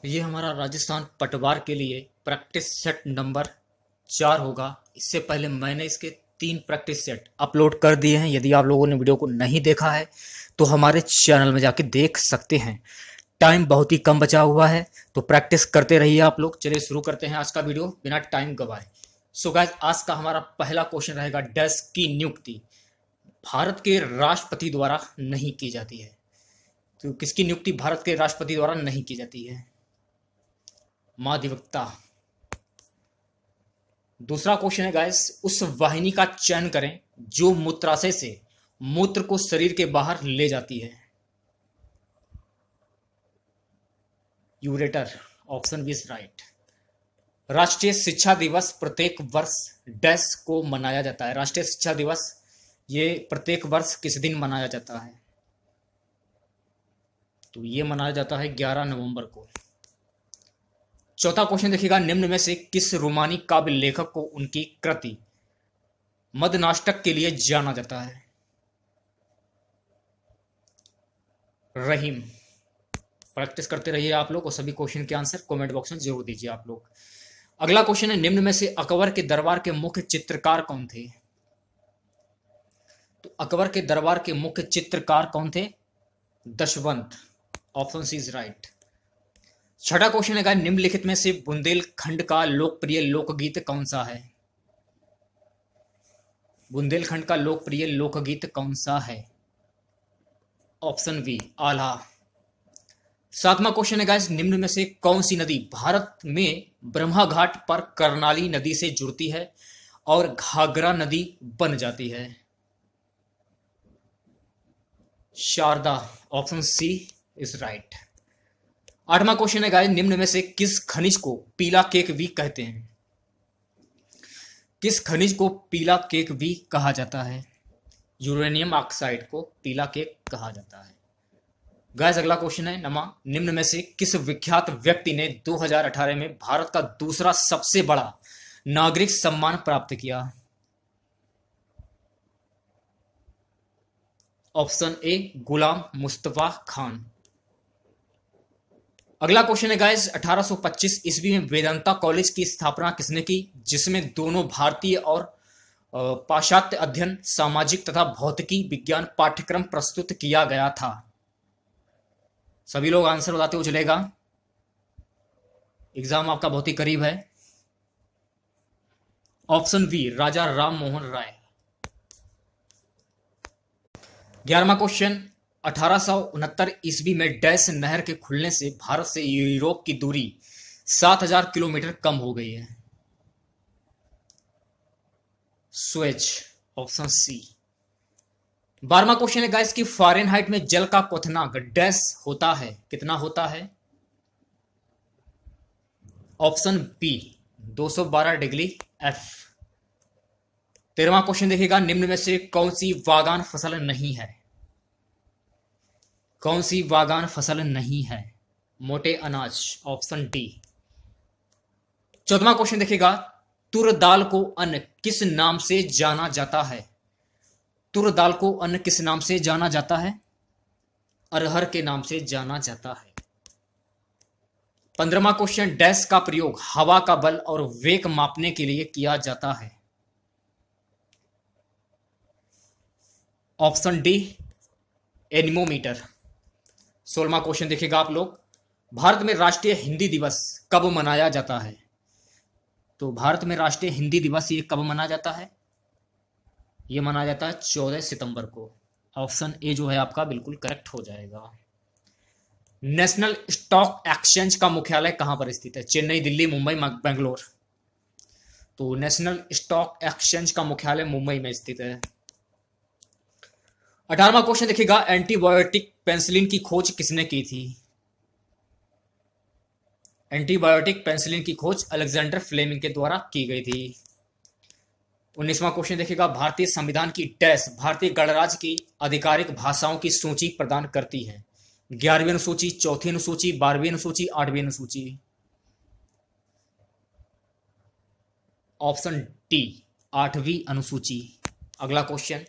ये हमारा राजस्थान पटवार के लिए प्रैक्टिस सेट नंबर 4 होगा। इससे पहले मैंने इसके 3 प्रैक्टिस सेट अपलोड कर दिए हैं। यदि आप लोगों ने वीडियो को नहीं देखा है तो हमारे चैनल में जाके देख सकते हैं। टाइम बहुत ही कम बचा हुआ है तो प्रैक्टिस करते रहिए आप लोग। चलिए शुरू करते हैं आज का वीडियो बिना टाइम गवाए। सो गाइस, आज का हमारा पहला क्वेश्चन रहेगा, डैश की नियुक्ति भारत के राष्ट्रपति द्वारा नहीं की जाती है। तो किसकी नियुक्ति भारत के राष्ट्रपति द्वारा नहीं की जाती है? माध्यवस्थता। दूसरा क्वेश्चन है गाइस, उस वाहिनी का चयन करें जो मूत्राशय से मूत्र को शरीर के बाहर ले जाती है। Ureter. Option B is right. राष्ट्रीय शिक्षा दिवस प्रत्येक वर्ष डैश को मनाया जाता है। राष्ट्रीय शिक्षा दिवस ये प्रत्येक वर्ष किस दिन मनाया जाता है? तो ये मनाया जाता है 11 नवंबर को। चौथा क्वेश्चन देखिएगा, निम्न में से किस रोमानी काव्य लेखक को उनकी कृति मदनाष्टक के लिए जाना जाता है? रहीम। प्रैक्टिस करते रहिए आप लोग और सभी क्वेश्चन के आंसर कमेंट बॉक्स में जरूर दीजिए आप लोग। अगला क्वेश्चन है, निम्न में से अकबर के दरबार के मुख्य चित्रकार कौन थे? तो अकबर के दरबार के मुख्य चित्रकार कौन थे? Daswant. Option C is right. छठा क्वेश्चन है, निम्नलिखित में से बुंदेलखंड का लोकप्रिय लोकगीत कौन सा है? बुंदेलखंड का लोकप्रिय लोकगीत कौन सा है? Option B Alha. सातवां क्वेश्चन है गाइस, निम्न में से कौन सी नदी भारत में ब्रह्मा घाट पर कर्णाली नदी से जुड़ती है और घाघरा नदी बन जाती है? Sharda. Option C is right. आठवां क्वेश्चन है गाइस, निम्न में से किस खनिज को पीला केक भी कहते हैं? किस खनिज को पीला केक भी कहा जाता है? यूरेनियम ऑक्साइड को पीला केक कहा जाता है। गाइस अगला क्वेश्चन है, निम्न में से किस विख्यात व्यक्ति ने 2018 में भारत का दूसरा सबसे बड़ा नागरिक सम्मान प्राप्त किया? Option A Ghulam Mustafa Khan. अगला क्वेश्चन है गाइस, 1825 ईस्वी में वेदांता कॉलेज की स्थापना किसने की, जिसमें दोनों भारतीय और पाश्चात्य अध्ययन, सामाजिक तथा भौतिकी विज्ञान पाठ्यक्रम प्रस्तुत किया गया था? सभी लोग आंसर बताते हुए चलेगा, एग्जाम आपका बहुत ही करीब है। ऑप्शन बी राजा राम मोहन राय। 11वां क्वेश्चन, 1869 ईस्वी में डैश नहर के खुलने से भारत से यूरोप की दूरी 7000 किलोमीटर कम हो गई है? स्वेज। Option C. 12वां क्वेश्चन है गाइस कि फ़ारेनहाइट में जल का क्वथनांक डैश होता है, कितना होता है? Option B 212 degree F. 13वां क्वेश्चन देखिएगा, निम्न में से कौन सी वागान फसल नहीं है? कौन सी वागान फसल नहीं है? मोटे अनाज। Option D. 14वां क्वेश्चन देखिएगा, तुर दाल को अन्न किस नाम से जाना जाता है? तुर दाल को अन्न किस नाम से जाना जाता है? अरहर के नाम से जाना जाता है। 15वां क्वेश्चन, डैश का प्रयोग हवा का बल और वेग मापने के लिए किया जाता है? Option D anemometer. 16वां क्वेश्चन देखिएगा आप लोग, भारत में राष्ट्रीय हिंदी दिवस कब मनाया जाता है? तो भारत में राष्ट्रीय हिंदी दिवस ये कब मनाया जाता है? ये मनाया जाता है 14 सितंबर को। ऑप्शन ए जो है आपका बिल्कुल करेक्ट हो जाएगा। नेशनल स्टॉक एक्सचेंज का मुख्यालय कहां पर स्थित है? चेन्नई, दिल्ली, मुंबई, बेंगलोर। तो नेशनल स्टॉक एक्सचेंज का मुख्यालय मुंबई में स्थित है। 18वां क्वेश्चन देखिएगा, एंटीबायोटिक पेनिसिलिन की खोज किसने की थी? एंटीबायोटिक पेनिसिलिन की खोज अलेक्जेंडर फ्लेमिंग के द्वारा की गई थी। 19वां क्वेश्चन देखिएगा, भारतीय संविधान की डैश भारतीय गणराज्य की आधिकारिक भाषाओं की सूची प्रदान करती है? 11वीं अनुसूची, 4थी अनुसूची, 12वीं अनुसूची, 8वीं अनुसूची। ऑप्शन डी 8वीं अनुसूची। अगला क्वेश्चन,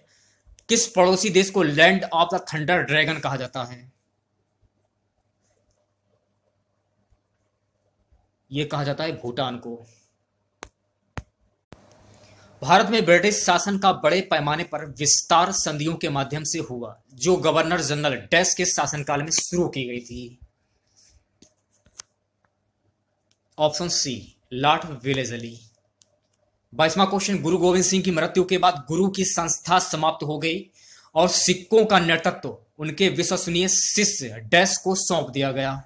किस पड़ोसी देश को land of the thunder dragon कहा जाता है? ये कहा जाता है भूटान को। भारत में ब्रिटिश शासन का बड़े पैमाने पर विस्तार संधियों के माध्यम से हुआ, जो गवर्नर जनरल डैश के शासनकाल में शुरू की गई थी। Option C Lord Wellesley. 22वां क्वेश्चन, गुरु गोविंद सिंह की मृत्यु के बाद गुरु की संस्था समाप्त हो गई और सिखों का नेतृत्व उनके विश्वसनीय शिष्य डैश को सौंप दिया गया।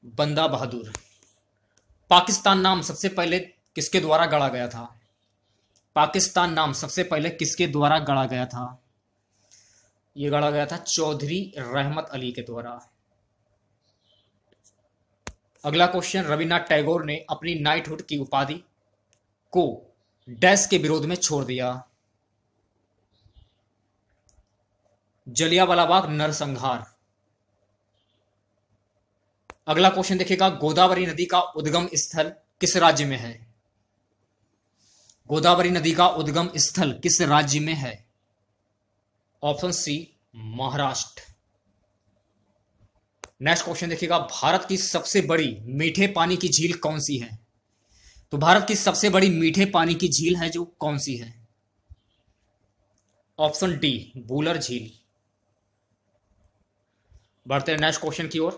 बंदा बहादुर। पाकिस्तान नाम सबसे पहले किसके द्वारा गढ़ा गया था? पाकिस्तान नाम सबसे पहले किसके द्वारा गढ़ा गया था? यह गढ़ा गया था चौधरी रहमत अली के द्वारा। अगला क्वेश्चन, रविन्द्रनाथ टैगोर ने अपनी नाइटहुड की उपाधि को डैश के विरोध में छोड़ दिया। जलियांवाला बाग नरसंहार। अगला क्वेश्चन देखिएगा, गोदावरी नदी का उद्गम स्थल किस राज्य में है? गोदावरी नदी का उद्गम स्थल किस राज्य में है? Option C Maharashtra. Next question देखिएगा, भारत की सबसे बड़ी मीठे पानी की झील कौन सी है? तो भारत की सबसे बड़ी मीठे पानी की झील है जो कौन सी है? ऑप्शन डी वूलर झील। बढ़ते हैं नेक्स्ट क्वेश्चन की ओर।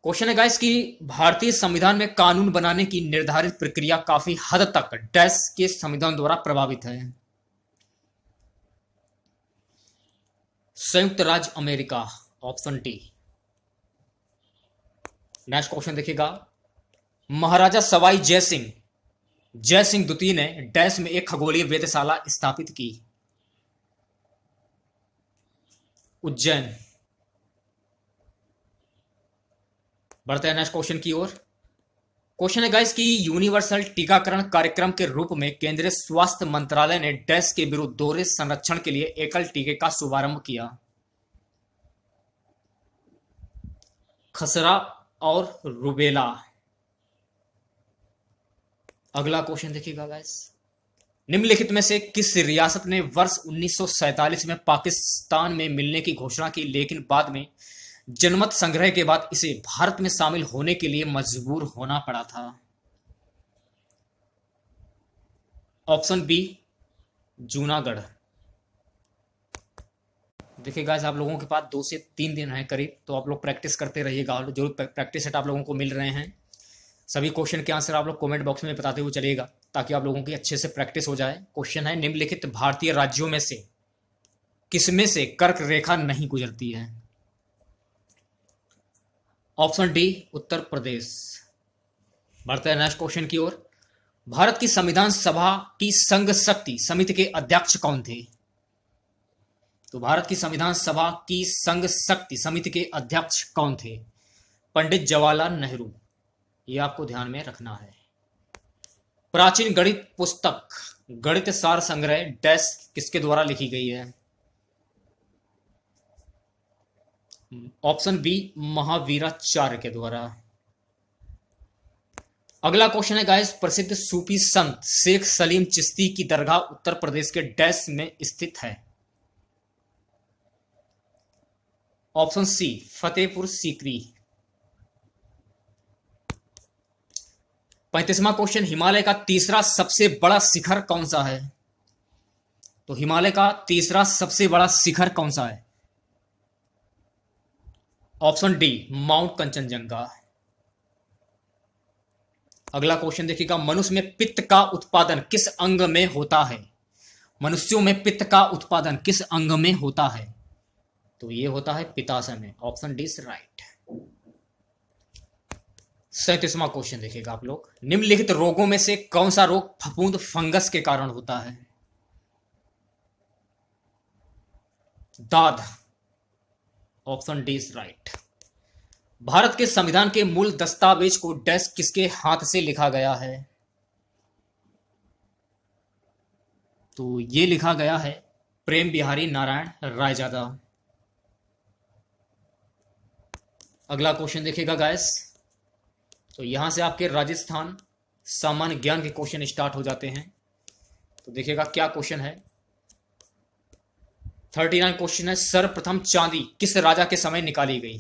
क्वेश्चन है गाइस कि भारतीय संविधान में कानून बनाने की निर्धारित प्रक्रिया काफी हद तक डैश के संविधान द्वारा प्रभावित है। संयुक्त राज्य America. Option D. Next question देखिएगा, महाराजा सवाई जय सिंह द्वितीय ने डैश में एक खगोलीय वेधशाला स्थापित की। उज्जैन। बढ़ते हैं नेक्स्ट क्वेश्चन की ओर। क्वेश्चन है गाइस कि यूनिवर्सल टीकाकरण कार्यक्रम के रूप में केंद्रीय स्वास्थ्य मंत्रालय ने डैश के विरुद्ध दोहरे संरक्षण के लिए एकल टीके का शुभारंभ किया। खसरा और रुबेला। अगला क्वेश्चन देखिएगा गाइस, निम्नलिखित में से किस रियासत ने वर्ष 1947 में पाकिस्तान में मिलने की घोषणा की, लेकिन बाद में जनमत संग्रह के बाद इसे भारत में शामिल होने के लिए मजबूर होना पड़ा था? Option B Junagadh. देखिए गाइस, आप लोगों के पास 2 से 3 दिन है करीब, तो आप लोग प्रैक्टिस करते रहिएगा और जो प्रैक्टिस सेट आप लोगों को मिल रहे हैं सभी क्वेश्चन के आंसर आप लोग कमेंट बॉक्स में बताते हुए चलिएगा ताकि आप लोगों की अच्छे से प्रैक्टिस हो जाए। क्वेश्चन है, निम्नलिखित भारतीय राज्यों में से किसमें से कर्क रेखा नहीं गुजरती है? Option D Uttar Pradesh. बढ़ते हैं नेक्स्ट क्वेश्चन की ओर। भारत की संविधान सभा की संघ शक्ति समिति के अध्यक्ष कौन थे? तो भारत की संविधान सभा की संघ शक्ति समिति के अध्यक्ष कौन थे? पंडित जवाहरलाल नेहरू। यह आपको ध्यान में रखना है। प्राचीन गणित पुस्तक गणित सार संग्रह डैश किसके द्वारा लिखी गई है? ऑप्शन बी महावीराचार्य के द्वारा। अगला क्वेश्चन है गाइस, प्रसिद्ध सूफी संत शेख सलीम चिश्ती की दरगाह उत्तर प्रदेश के डैश में स्थित है? Option C Fatehpur Sikri. 35वां क्वेश्चन, हिमालय का तीसरा सबसे बड़ा शिखर कौन सा है? तो हिमालय का तीसरा सबसे बड़ा शिखर कौन सा है? Option D mount Kanchenjunga. अगला क्वेश्चन देखिएगा, मनुष्य में पित्त का उत्पादन किस अंग में होता है? मनुष्यों में पित्त का उत्पादन किस अंग में होता है? तो ये होता है पित्ताशय में। Option D is right. 37वां क्वेश्चन देखिएगा आप लोग, निम्नलिखित रोगों में से कौन सा रोग फफूंद फंगस के कारण होता है? दाद। Option D is right. Bharat के संविधान के मूल दस्तावेज को डैश किसके हाथ से लिखा गया है? तो ये लिखा गया है प्रेम बिहारी नारायण रायजादा। अगला क्वेश्चन देखिएगा गाइस, तो यहां से आपके राजस्थान सामान्य ज्ञान के क्वेश्चन स्टार्ट हो जाते हैं। तो देखिएगा क्या क्वेश्चन है। 39 क्वेश्चन है, सर्वप्रथम चांदी किस राजा के समय निकाली गई?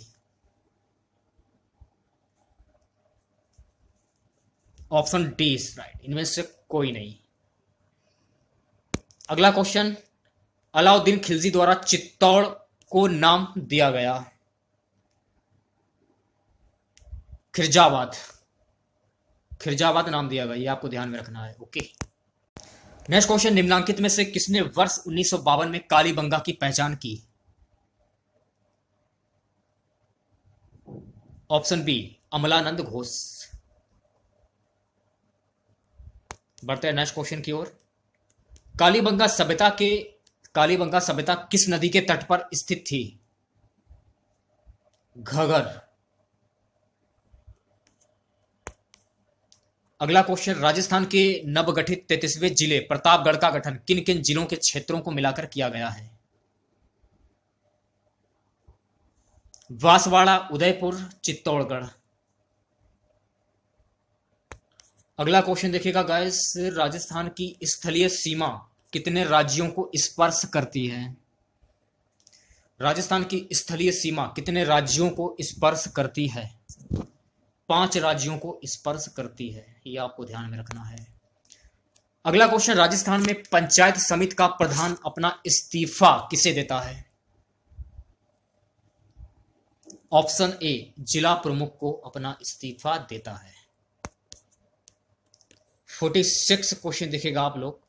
ऑप्शन डी इज राइट, इनमें से कोई नहीं। अगला क्वेश्चन, अलाउद्दीन खिलजी द्वारा चित्तौड़ को नाम दिया गया। खिरजाबाद, खिरजाबाद नाम दिया गया, ये आपको ध्यान में रखना है। ओके, नेक्स्ट क्वेश्चन, निम्नलिखित में से किसने वर्ष 1952 में कालीबंगा की पहचान की? Option B Amalananda Ghosh. बढ़ते हैं नेक्स्ट क्वेश्चन की ओर। कालीबंगा सभ्यता किस नदी के तट पर स्थित थी? घगर। अगला क्वेश्चन, राजस्थान के नवगठित 33वें जिले प्रतापगढ़ का गठन किन किन जिलों के क्षेत्रों को मिलाकर किया गया है? बांसवाड़ा, उदयपुर, चित्तौड़गढ़। अगला क्वेश्चन देखिएगा गाइस, राजस्थान की स्थलीय सीमा कितने राज्यों को स्पर्श करती है? राजस्थान की स्थलीय सीमा कितने राज्यों को स्पर्श करती है? 5 राज्यों को स्पर्श करती है, ये आपको ध्यान में रखना है। अगला क्वेश्चन, राजस्थान में पंचायत समिति का प्रधान अपना इस्तीफा किसे देता है? ऑप्शन ए जिला प्रमुख को अपना इस्तीफा देता है। 46 क्वेश्चन देखिएगा आप लोग।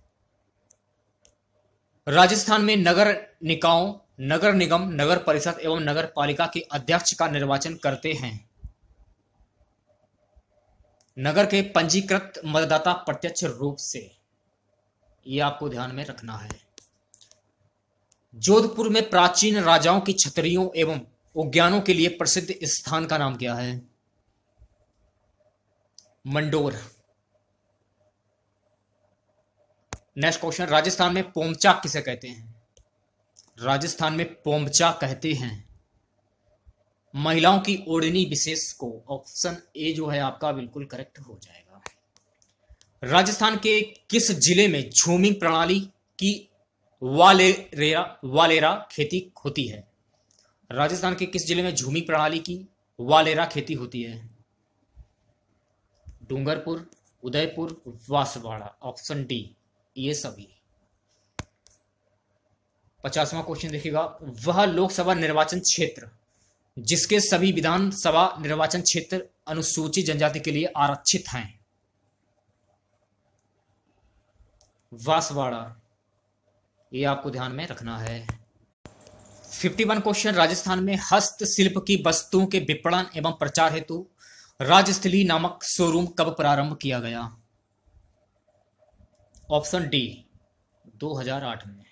राजस्थान में नगर निकायों, नगर निगम, नगर परिषद एवं नगर पालिका के अध्यक्ष का निर्वाचन करते हैं नगर के पंजीकृत मतदाता प्रत्यक्ष रूप से, ये आपको ध्यान में रखना है। जोधपुर में प्राचीन राजाओं की छतरियों एवं उद्यानों के लिए प्रसिद्ध स्थान का नाम क्या है? मंडोर। नेक्स्ट क्वेश्चन, राजस्थान में पोमचा किसे कहते हैं? राजस्थान में पोमचा कहते हैं महिलाओं की ओढ़नी विशेष को। ऑप्शन ए जो है आपका बिल्कुल करेक्ट हो जाएगा। राजस्थान के किस जिले में झूमिंग प्रणाली की वालेरा खेती होती है? राजस्थान के किस जिले में झूमिंग प्रणाली की वालेरा खेती होती है? डूंगरपुर, उदयपुर, बांसवाड़ा। ऑप्शन डी ये सभी। 50वां क्वेश्चन देखिएगा, वह लोकसभा निर्वाचन क्षेत्र जिसके सभी विधानसभा निर्वाचन क्षेत्र अनुसूचित जनजाति के लिए आरक्षित हैं? बांसवाड़ा, ये आपको ध्यान में रखना है। 51 क्वेश्चन, राजस्थान में हस्तशिल्प की वस्तुओं के विपणन एवं प्रचार हेतु राजस्थली नामक शोरूम कब प्रारंभ किया गया? ऑप्शन डी 2008 में।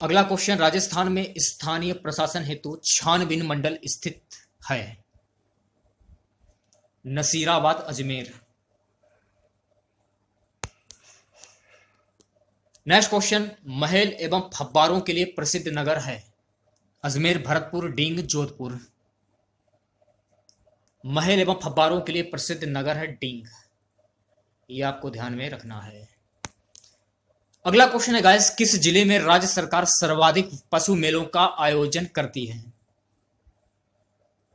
अगला क्वेश्चन, राजस्थान में स्थानीय प्रशासन हेतु छानबीन मंडल स्थित है? नसीराबाद, अजमेर। नेक्स्ट क्वेश्चन, महल एवं फव्वारों के लिए प्रसिद्ध नगर है? अजमेर, भरतपुर, डींग, जोधपुर। महल एवं फव्वारों के लिए प्रसिद्ध नगर है डींग, ये आपको ध्यान में रखना है। अगला क्वेश्चन है गाइस, किस जिले में राज्य सरकार सर्वाधिक पशु मेलों का आयोजन करती है?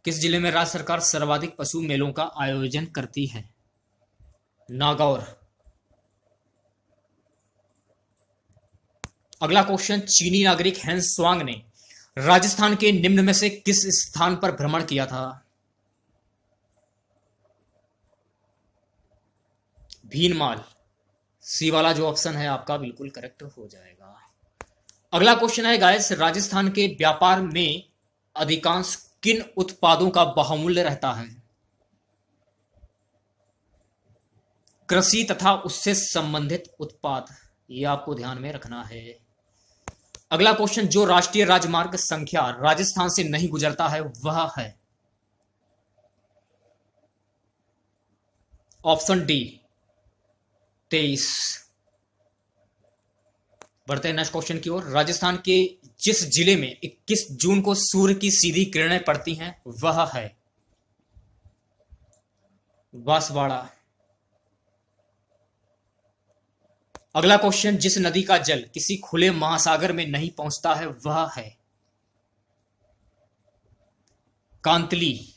किस जिले में राज्य सरकार सर्वाधिक पशु मेलों का आयोजन करती है? नागौर। अगला क्वेश्चन, चीनी नागरिक हेन स्वांग ने राजस्थान के निम्न में से किस स्थान पर भ्रमण किया था? भीनमाल। सी वाला जो ऑप्शन है आपका बिल्कुल करेक्ट हो जाएगा। अगला क्वेश्चन है गाइस, राजस्थान के व्यापार में अधिकांश किन उत्पादों का बहुमूल्य रहता है? कृषि तथा उससे संबंधित उत्पाद, ये आपको ध्यान में रखना है। अगला क्वेश्चन, जो राष्ट्रीय राजमार्ग संख्या राजस्थान से नहीं गुजरता है वह है? Option D 23। बढ़ते हैं नेक्स्ट क्वेश्चन की ओर। राजस्थान के जिस जिले में 21 जून को सूर्य की सीधी किरणें पड़ती हैं वह है? बांसवाड़ा। अगला क्वेश्चन, जिस नदी का जल किसी खुले महासागर में नहीं पहुंचता है वह है? कांतली,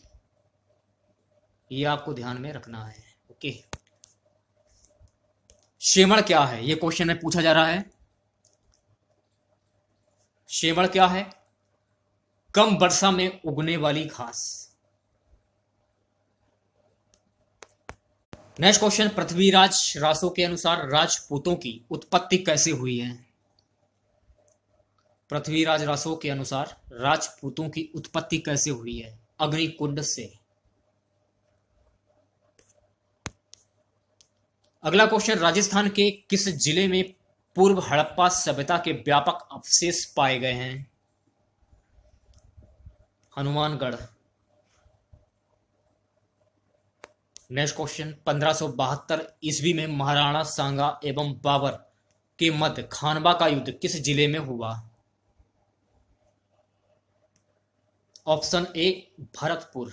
ये आपको ध्यान में रखना है। ओके, शेमड़ क्या है, ये क्वेश्चन में पूछा जा रहा है। शेमड़ क्या है? कम वर्षा में उगने वाली घास। नेक्स्ट क्वेश्चन, पृथ्वीराज रासो के अनुसार राजपूतों की उत्पत्ति कैसे हुई है? पृथ्वीराज रासो के अनुसार राजपूतों की उत्पत्ति कैसे हुई है? अग्निकुंड से। अगला क्वेश्चन, राजस्थान के किस जिले में पूर्व हड़प्पा सभ्यता के व्यापक अवशेष पाए गए हैं? हनुमानगढ़। नेक्स्ट क्वेश्चन, 1572 ईस्वी में महाराणा सांगा एवं बाबर के मध्य खानवा का युद्ध किस जिले में हुआ? Option A Bharatpur.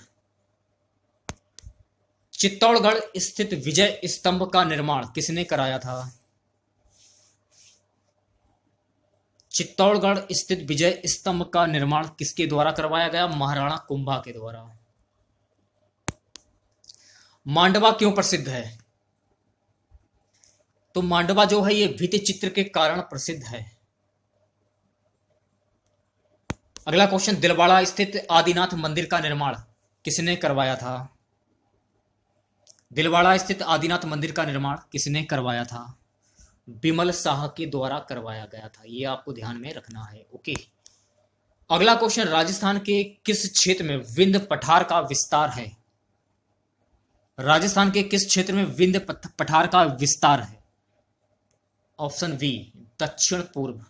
चित्तौड़गढ़ स्थित विजय स्तंभ का निर्माण किसने कराया था? चित्तौड़गढ़ स्थित विजय स्तंभ का निर्माण किसके द्वारा करवाया गया? महाराणा कुंभा के द्वारा। मांडवा क्यों प्रसिद्ध है? तो मांडवा जो है ये भित्ति चित्र के कारण प्रसिद्ध है। अगला क्वेश्चन, दिलवाड़ा स्थित आदिनाथ मंदिर का निर्माण किसने करवाया था? दिलवाड़ा स्थित आदिनाथ मंदिर का निर्माण किसने करवाया था? बिमल शाह के द्वारा करवाया गया था। ये आपको ध्यान में रखना है। ओके, अगला क्वेश्चन, राजस्थान के किस क्षेत्र में विंध्य पठार का विस्तार है? राजस्थान के किस क्षेत्र में विंध्य पठार का विस्तार है? ऑप्शन बी दक्षिण पूर्व।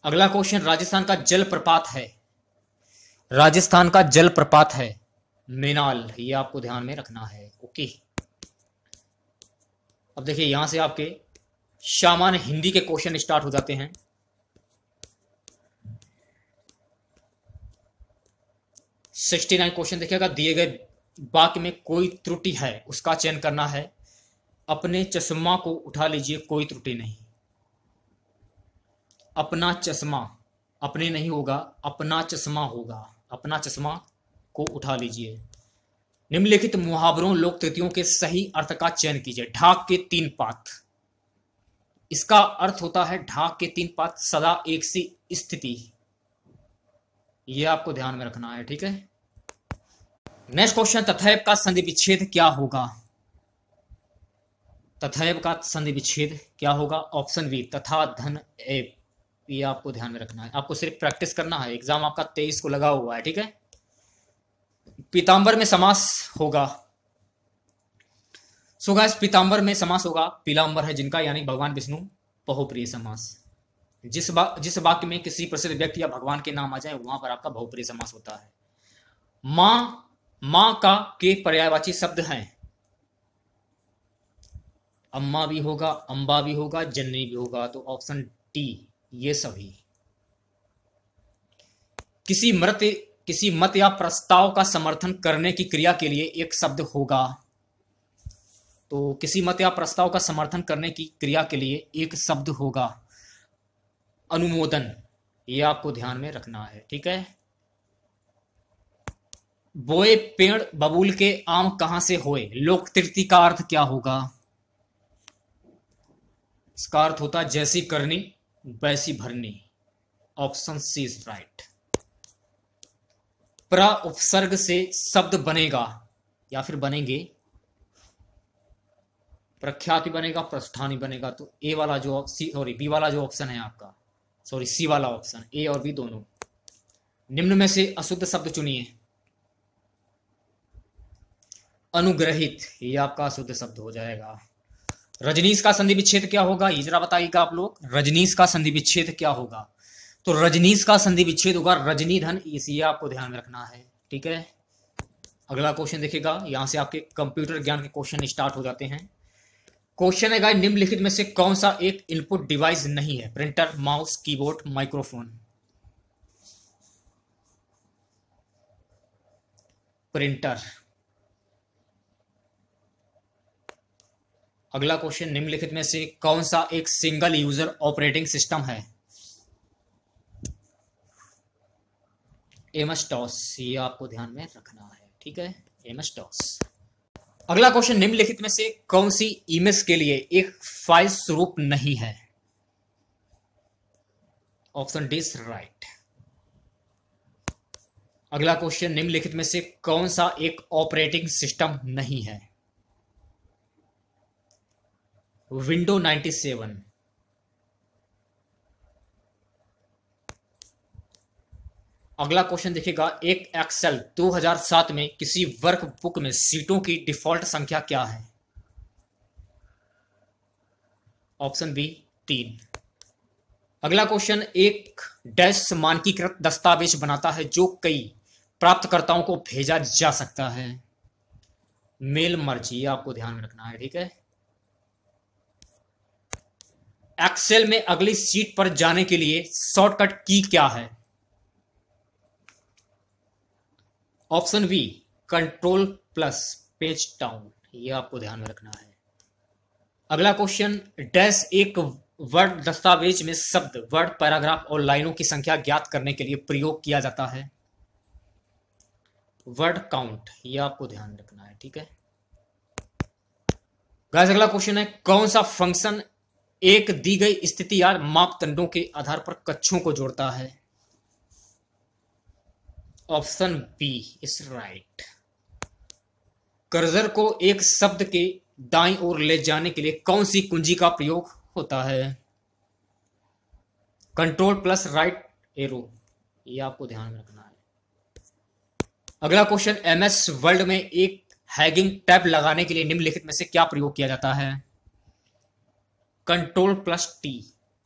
अगला क्वेश्चन, राजस्थान का जल प्रपात है, राजस्थान का जल प्रपात है मेनाल। ये आपको ध्यान में रखना है। ओके, अब देखिए यहां से आपके सामान्य हिंदी के क्वेश्चन स्टार्ट हो जाते हैं। सिक्सटी 69 क्वेश्चन देखिएगा, दिए गए वाक्य में कोई त्रुटि है उसका चयन करना है। अपने चश्मा को उठा लीजिए, कोई त्रुटि नहीं। अपना चश्मा, अपने नहीं होगा, अपना चश्मा होगा। अपना चश्मा को उठा लीजिए। निम्नलिखित मुहावरों लोक तृतीयों के सही अर्थ का चयन कीजिए। ढाक के तीन पात, इसका अर्थ होता है ढाक के तीन पात सदा एक सी स्थिति। यह आपको ध्यान में रखना है, ठीक है। नेक्स्ट क्वेश्चन, तथैव का संधि विच्छेद क्या होगा? तथैव का संधि विच्छेद क्या होगा? ऑप्शन बी तथा धन एव। ये आपको ध्यान में रखना है, आपको सिर्फ प्रैक्टिस करना है। एग्जाम आपका 23 को लगा हुआ है, ठीक है। पीतांबर में समास होगा। सो गाइस, पीतांबर में समास होगा पीलांबर है जिनका, यानी भगवान विष्णु बहुप्रिय समास। जिस वाक्य में किसी प्रसिद्ध व्यक्ति या भगवान के नाम आ जाए वहां पर आपका बहुप्रिय समास होता है। मां का के पर्यायवाची शब्द हैं अम्मा भी होगा, अंबा भी होगा, जननी भी होगा। तो ऑप्शन डी ये सभी। किसी मत या प्रस्ताव का समर्थन करने की क्रिया के लिए एक शब्द होगा। तो किसी मत या प्रस्ताव का समर्थन करने की क्रिया के लिए एक शब्द होगा अनुमोदन। ये आपको ध्यान में रखना है, ठीक है। बोए पेड़ बबूल के आम कहां से होए, लोक तृतीय का अर्थ क्या होगा? इसका अर्थ होता है जैसी करनी वैसी भरनी। Option C is right. प्र उपसर्ग से शब्द बनेगा या फिर बनेंगे, प्रख्याति बनेगा, प्रस्थानी बनेगा। तो ए वाला जो बी वाला जो ऑप्शन है आपका, सी वाला ऑप्शन, ए और बी दोनों। निम्न में से अशुद्ध शब्द चुनिए। अनुग्रहित, ये आपका अशुद्ध शब्द हो जाएगा। रजनीश का संधि विच्छेद क्या होगा, ये जरा बताइएगा आप लोग। रजनीश का संधि विच्छेद क्या होगा? तो रजनीश का संधि विच्छेद होगा रजनी धन। इसी आपको ध्यान में रखना है, ठीक है। अगला क्वेश्चन देखिएगा, यहां से आपके कंप्यूटर ज्ञान के क्वेश्चन स्टार्ट हो जाते हैं। क्वेश्चन है गाइस, निम्नलिखित में से कौन सा एक इनपुट डिवाइस नहीं है? Printer, mouse, keyboard, microphone. Printer. अगला क्वेश्चन, निम्नलिखित में से कौन सा एक सिंगल यूजर ऑपरेटिंग सिस्टम है? MS toss. ये आपको ध्यान में रखना है, ठीक है। ठीक है, MS DOS। अगला क्वेश्चन, निम्नलिखित में से कौन सी इमेज के लिए एक फाइल स्वरूप नहीं है? Option D is right. अगला क्वेश्चन, निम्नलिखित में से कौन सा एक ऑपरेटिंग सिस्टम नहीं है? विंडो 97। अगला क्वेश्चन देखिएगा, एक एक्सेल 2007 में किसी वर्कबुक में सीटों की डिफॉल्ट संख्या क्या है? Option B 3। अगला क्वेश्चन, एक डैश मानकीकृत दस्तावेज बनाता है जो कई प्राप्तकर्ताओं को भेजा जा सकता है। मेल मर्ज, ये आपको ध्यान में रखना है, ठीक है। एक्सेल में अगली सीट पर जाने के लिए शॉर्टकट की क्या है? Option B control plus page down, ये आपको ध्यान में रखना है। अगला क्वेश्चन, डैश एक वर्ड दस्तावेज में शब्द, वर्ड, पैराग्राफ और लाइनों की संख्या ज्ञात करने के लिए प्रयोग किया जाता है। वर्ड काउंट, ये आपको ध्यान रखना है, ठीक है। गाइस अगला क्वेश्चन है, कौन सा फंक्शन एक दी गई स्थिति या मापदंडों के आधार पर कक्षों को जोड़ता है? Option B is right. Cursor को एक शब्द के दाईं ओर ले जाने के लिए कौन सी कुंजी का प्रयोग होता है? कंट्रोल प्लस राइट एरो, ये आपको ध्यान में रखना है। अगला क्वेश्चन, MS वर्ड में एक हैगिंग टैब लगाने के लिए निम्नलिखित में से क्या प्रयोग किया जाता है? Control plus T।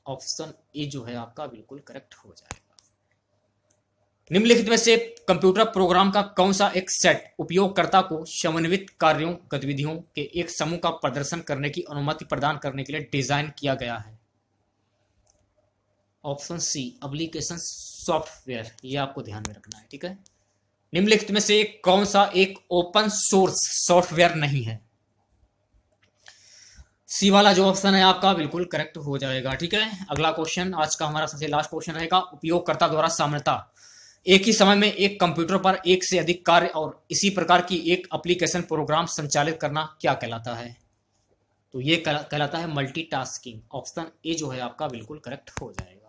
Option A जो है आपका बिल्कुल करेक्ट हो जाएगा। निम्नलिखित में से कंप्यूटर प्रोग्राम का कौन सा एक सेट उपयोगकर्ता को समन्वित कार्यों, गतिविधियों के एक समूह का प्रदर्शन करने की अनुमति प्रदान करने के लिए डिजाइन किया गया है? ऑप्शन सी एप्लीकेशन सॉफ्टवेयर, ये आपको ध्यान में रखना है, ठीक है। निम्नलिखित में से कौन सा एक ओपन सोर्स सॉफ्टवेयर नहीं है? सी वाला जो ऑप्शन है आपका बिल्कुल करेक्ट हो जाएगा, ठीक है। अगला क्वेश्चन, आज का हमारा सबसे लास्ट क्वेश्चन रहेगा, उपयोगकर्ता द्वारा सामान्यतः एक ही समय में एक कंप्यूटर पर एक से अधिक कार्य और इसी प्रकार की एक एप्लीकेशन प्रोग्राम संचालित करना क्या कहलाता है? तो ये कहलाता है मल्टीटास्किंग। ऑप्शन ए जो है आपका बिल्कुल करेक्ट हो जाएगा।